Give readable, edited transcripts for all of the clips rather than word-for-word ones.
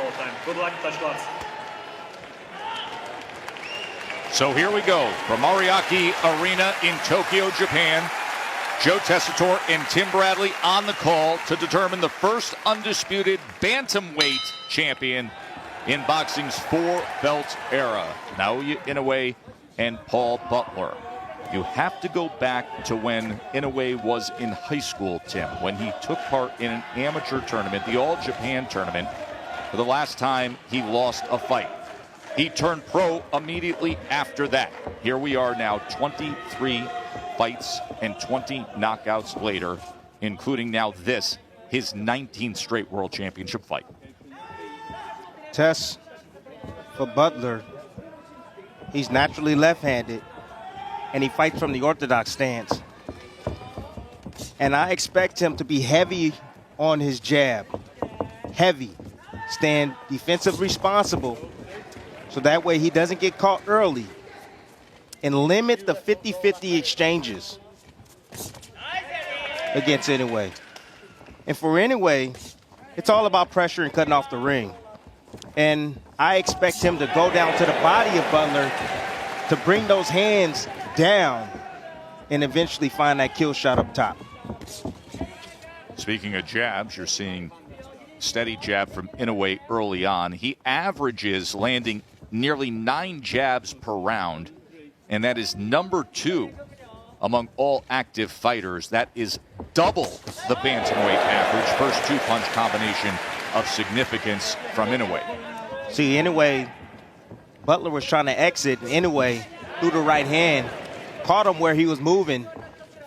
showtime. Good luck, Tashkats. So here we go from Ariake Arena in Tokyo, Japan. Joe Tessitore and Tim Bradley on the call to determine the first undisputed bantamweight champion in boxing's four-belt era. Naoya Inoue and Paul Butler. You have to go back to when Inoue was in high school, Tim, when he took part in an amateur tournament, the All Japan tournament, for the last time he lost a fight. He turned pro immediately after that. Here we are now, 23 fights and 20 knockouts later, including now this, his 19th straight world championship fight. Tess, for Butler, he's naturally left-handed, and he fights from the orthodox stance. And I expect him to be heavy on his jab. Heavy. Stand defensive responsible, so that way he doesn't get caught early. And limit the 50-50 exchanges against Inoue. And for Inoue, it's all about pressure and cutting off the ring. And I expect him to go down to the body of Butler to bring those hands down and eventually find that kill shot up top. Speaking of jabs, you're seeing steady jab from Inoue early on. He averages landing nearly 9 jabs per round, and that is number 2 among all active fighters. That is double the bantamweight average. First two-punch combination of significance from Inoue. See, Inoue, Butler was trying to exit, and Inoue threw the right hand, caught him where he was moving,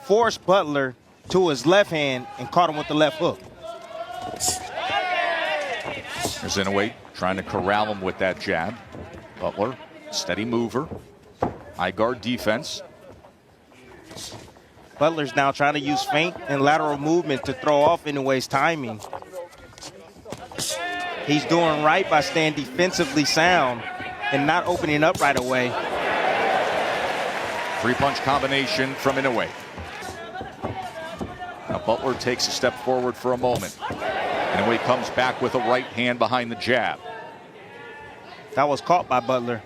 forced Butler to his left hand, and caught him with the left hook. There's Inoue trying to corral him with that jab. Butler, steady mover, high guard defense. Butler's now trying to use feint and lateral movement to throw off Inoue's timing. He's doing right by staying defensively sound and not opening up right away. Three-punch combination from Inoue. Now Butler takes a step forward for a moment. Inoue comes back with a right hand behind the jab. That was caught by Butler.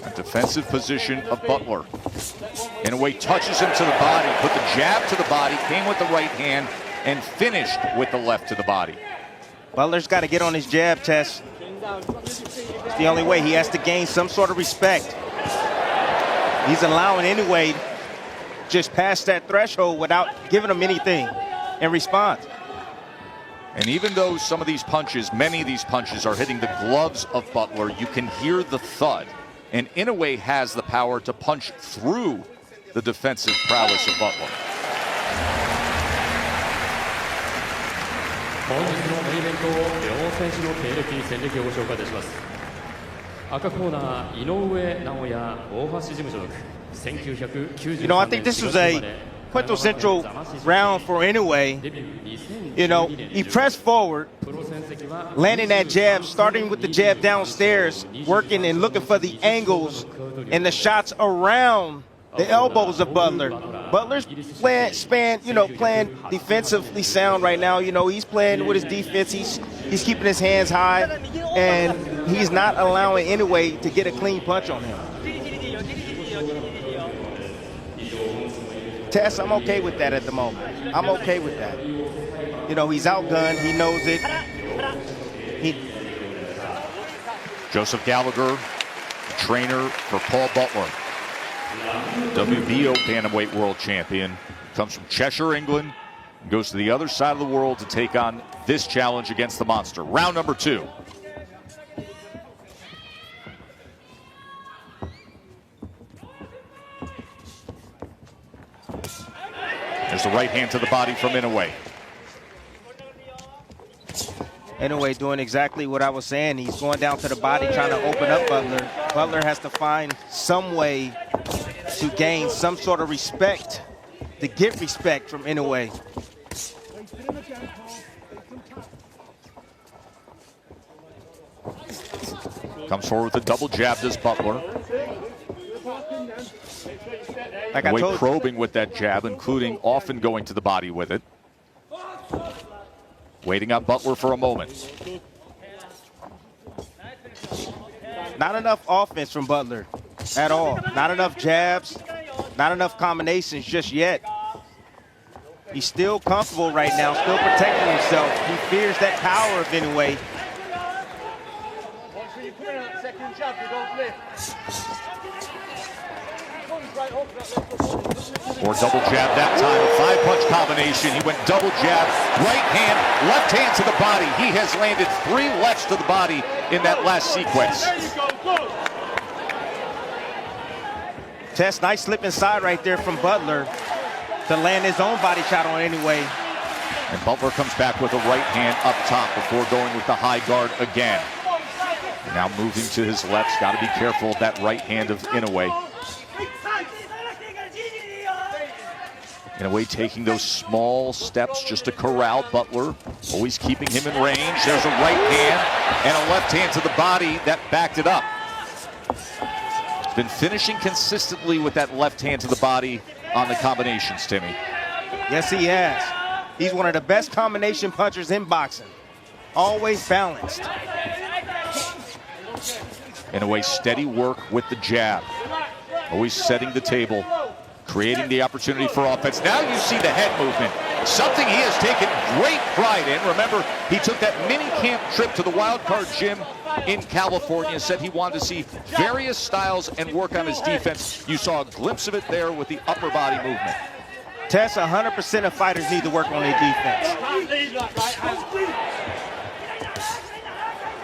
A defensive position of Butler. Inoue touches him to the body, put the jab to the body, came with the right hand, and finished with the left to the body. Butler's got to get on his jab, Tess. It's the only way. He has to gain some sort of respect. He's allowing Inoue just past that threshold without giving him anything in response. And even though some of these punches, many of these punches are hitting the gloves of Butler, you can hear the thud. And Inoue has the power to punch through the defensive prowess of Butler. 本日のメインイベントを両選手の経歴、戦歴をご紹介いたします。赤コーナー、井上尚弥大橋事務所属。You know, I think this was a quintessential round for Inoue. You know, he pressed forward, landing that jab, starting with the jab downstairs, working and looking for the angles and the shots around the elbows of Butler. Butler's playing defensively sound right now. You know, he's playing with his defense. He's keeping his hands high, and he's not allowing Inoue to get a clean punch on him. Tess, I'm okay with that at the moment. I'm okay with that. You know, he's outgunned. He knows it. Joseph Gallagher, trainer for Paul Butler. WBO Bantamweight World Champion. Comes from Cheshire, England. Goes to the other side of the world to take on this challenge against the monster. Round number 2. There's the right hand to the body from Inoue. Inoue doing exactly what I was saying. He's going down to the body, trying to open up Butler. Butler has to find some way to gain some sort of respect, to get respect from Inoue. Comes forward with a double jab, does Butler. Like I told you. Probing with that jab, including often going to the body with it. Waiting on Butler for a moment. Not enough offense from Butler at all. Not enough jabs, not enough combinations just yet. He's still comfortable right now, still protecting himself. He fears that power of Inoue. Or double jab that time, a 5-punch combination. He went double jab, right hand, left hand to the body. He has landed 3 lefts to the body in that last sequence. Tess, nice slip inside right there from Butler to land his own body shot on Inoue. And Butler comes back with a right hand up top before going with the high guard again. Now moving to his left, got to be careful of that right hand of Inoue. Inoue taking those small steps just to corral Butler, always keeping him in range. There's a right hand and a left hand to the body that backed it up. Been finishing consistently with that left hand to the body on the combinations, Timmy. Yes, he has. He's one of the best combination punchers in boxing. Always balanced. Inoue steady work with the jab. Always setting the table, creating the opportunity for offense. Now you see the head movement, something he has taken great pride in. Remember, he took that mini camp trip to the Wild Card gym in California, said he wanted to see various styles and work on his defense. You saw a glimpse of it there with the upper body movement. Tess, 100% of fighters need to work on their defense.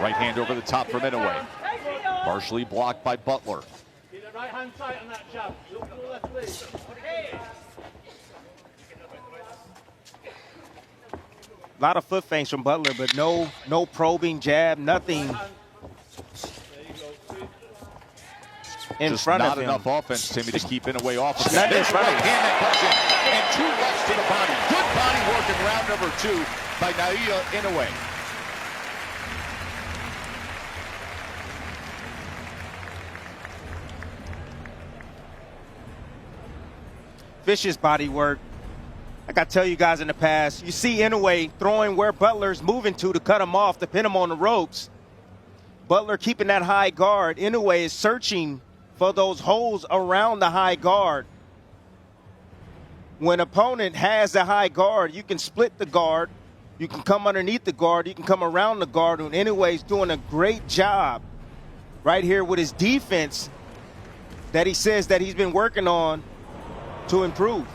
Right hand over the top from Inoue. Partially blocked by Butler. A lot of foot feints from Butler, but no probing jab, nothing in just front of not him. enough offense, Timmy, to keep Inoue off of that. There's right hand that comes in, and 2 lefts to the body. Good body work in round number 2 by Naoya Inoue. Vicious body work. Like I tell you guys in the past, you see Inoue throwing where Butler's moving to cut him off, to pin him on the ropes. Butler keeping that high guard. Inoue is searching for those holes around the high guard. When opponent has the high guard, you can split the guard. You can come underneath the guard. You can come around the guard. And Inoue's doing a great job right here with his defense that he says that he's been working on to improve.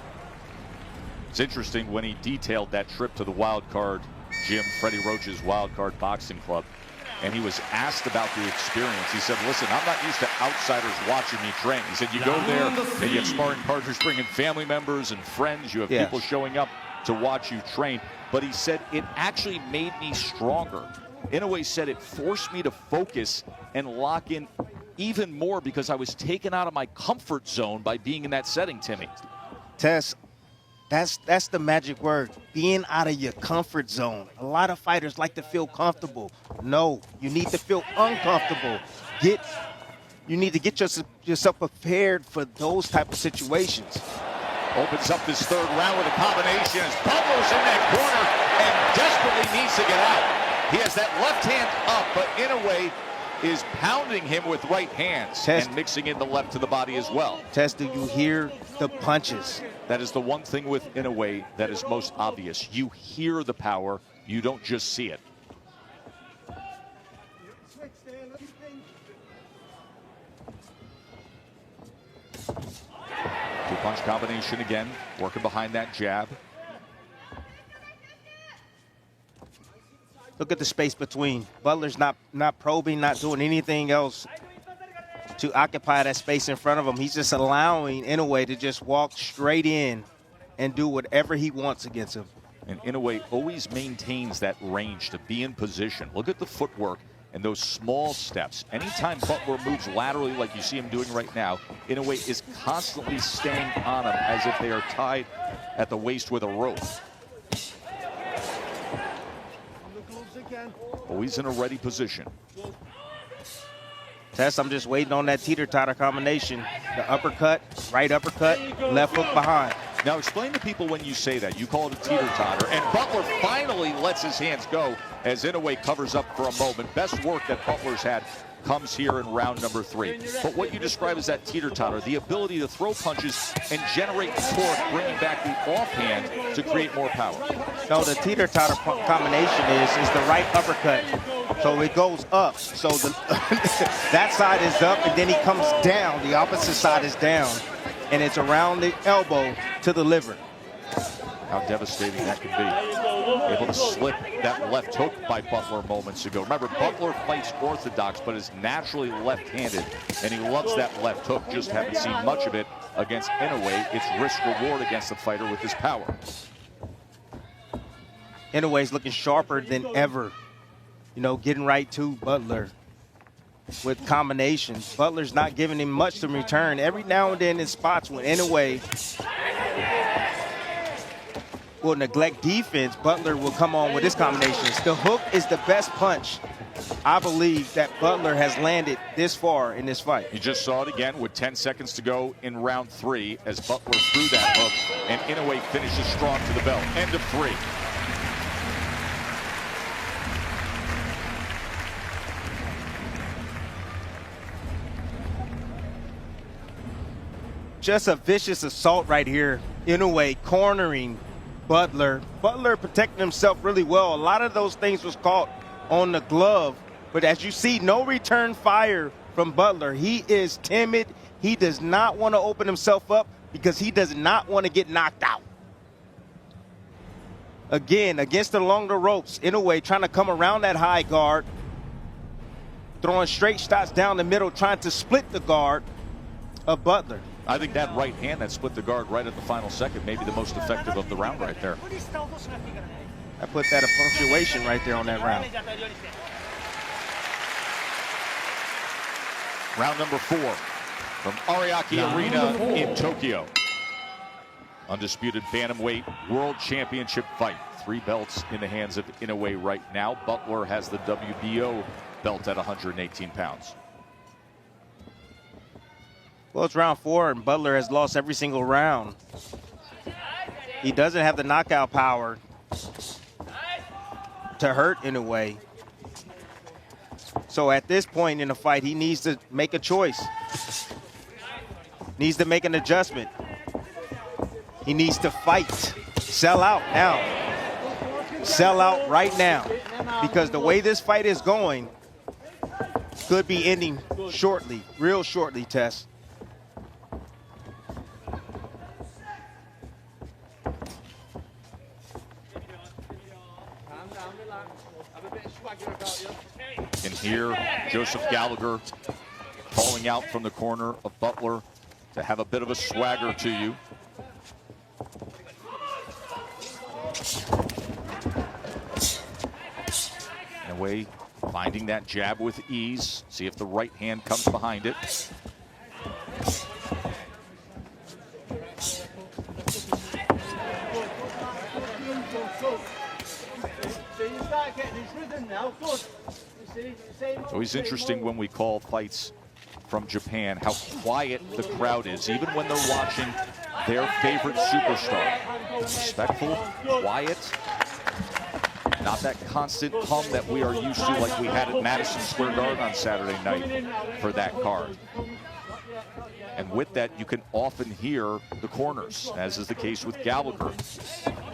It's interesting when he detailed that trip to the Wild Card gym, Freddie Roach's Wild Card Boxing Club, and he was asked about the experience. He said, listen, I'm not used to outsiders watching me train. He said, you go there and you have sparring partners bringing family members and friends. You have people showing up to watch you train. But he said, it actually made me stronger. Inoue said it forced me to focus and lock in even more because I was taken out of my comfort zone by being in that setting, Timmy. Tess, that's the magic word, being out of your comfort zone. A lot of fighters like to feel comfortable. No, you need to feel uncomfortable. You need to get yourself prepared for those type of situations. Opens up this 3rd round with a combination as Butler's in that corner and desperately needs to get out. He has that left hand up, but Inoue is pounding him with right hands and mixing in the left to the body as well. Tess, do you hear the punches? That is the one thing with Inoue that is most obvious. You hear the power, you don't just see it. Two-punch combination again, working behind that jab. Look at the space between. Butler's not probing, not doing anything else to occupy that space in front of him. He's just allowing Inoue to just walk straight in and do whatever he wants against him. And Inoue always maintains that range to be in position. Look at the footwork and those small steps. Anytime Butler moves laterally like you see him doing right now, Inoue is constantly staying on him as if they are tied at the waist with a rope. Always in a ready position. Tess, I'm just waiting on that teeter-totter combination. The uppercut Right uppercut, left hook behind. Now explain to people when you say that. You call it a teeter-totter, and Butler finally lets his hands go as Inoue covers up for a moment. Best work that Butler's had comes here in round number 3. But what you describe as that teeter-totter, the ability to throw punches and generate torque, bringing back the offhand to create more power. No, the teeter-totter combination is the right uppercut. So it goes up. So that side is up, and then he comes down. The opposite side is down, and it's around the elbow to the liver. How devastating that can be. Able to slip that left hook by Butler moments ago. Remember, Butler fights orthodox, but is naturally left-handed, and he loves that left hook. Just haven't seen much of it against Inoue. It's risk-reward against the fighter with his power. Inoue's looking sharper than ever. You know, getting right to Butler with combinations. Butler's not giving him much to return. Every now and then in spots when Inoue will neglect defense, Butler will come on with his combinations. The hook is the best punch, I believe, that Butler has landed this far in this fight. You just saw it again with 10 seconds to go in round 3 as Butler threw that hook, and Inoue finishes strong to the bell. End of 3. Just a vicious assault right here. Inoue cornering Butler. Butler protecting himself really well. A lot of those things was caught on the glove. But as you see, no return fire from Butler. He is timid. He does not want to open himself up because he does not want to get knocked out. Again, against along the ropes, Inoue trying to come around that high guard, throwing straight shots down the middle, trying to split the guard of Butler. I think that right hand that split the guard right at the final second may be the most effective of the round right there. I put that a punctuation right there on that round. Round number 4 from Ariake Arena in Tokyo. Undisputed bantamweight world championship fight. 3 belts in the hands of Inoue right now. Butler has the WBO belt at 118 pounds. Well, it's round 4, and Butler has lost every single round. He doesn't have the knockout power to hurt Inoue. So at this point in the fight, he needs to make a choice. Needs to make an adjustment. He needs to fight. Sell out now. Sell out right now. Because the way this fight is going could be ending shortly, real shortly, Tess. And here, Joseph Gallagher calling out from the corner of Butler to have a bit of a swagger to you. Inoue finding that jab with ease. See if the right hand comes behind it. It's always interesting when we call fights from Japan how quiet the crowd is, even when they're watching their favorite superstar. Respectful, quiet, not that constant hum that we are used to like we had at Madison Square Garden on Saturday night for that card. And with that, you can often hear the corners, as is the case with Gallagher.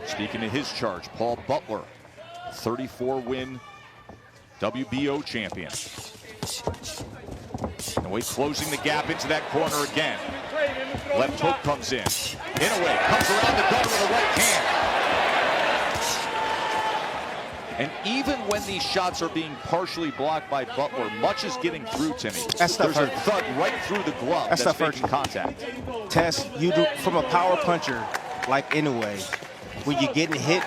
Speaking to his charge, Paul Butler, 34-win WBO champion. Inoue closing the gap into that corner again. Left hook comes in. Inoue comes around the gun with a right hand. And even when these shots are being partially blocked by Butler, much is getting through, Timmy. There's a thud right through the glove that's making contact. Tess, you do from a power puncher like Inoue, when you're getting hit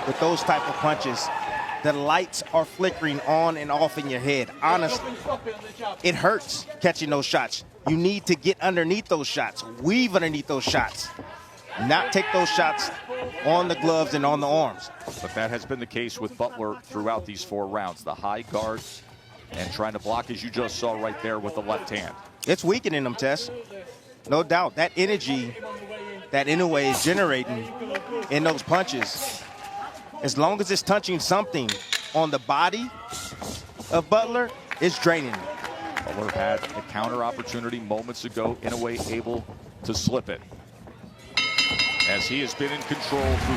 with those type of punches, the lights are flickering on and off in your head. Honestly, it hurts catching those shots. You need to get underneath those shots, weave underneath those shots, not take those shots on the gloves and on the arms. But that has been the case with Butler throughout these 4 rounds. The high guard and trying to block, as you just saw right there with the left hand. It's weakening him, Tess. No doubt. That energy that Inoue is generating in those punches, as long as it's touching something on the body of Butler, it's draining him. Butler had a counter opportunity moments ago. Inoue able to slip it, as he has been in control through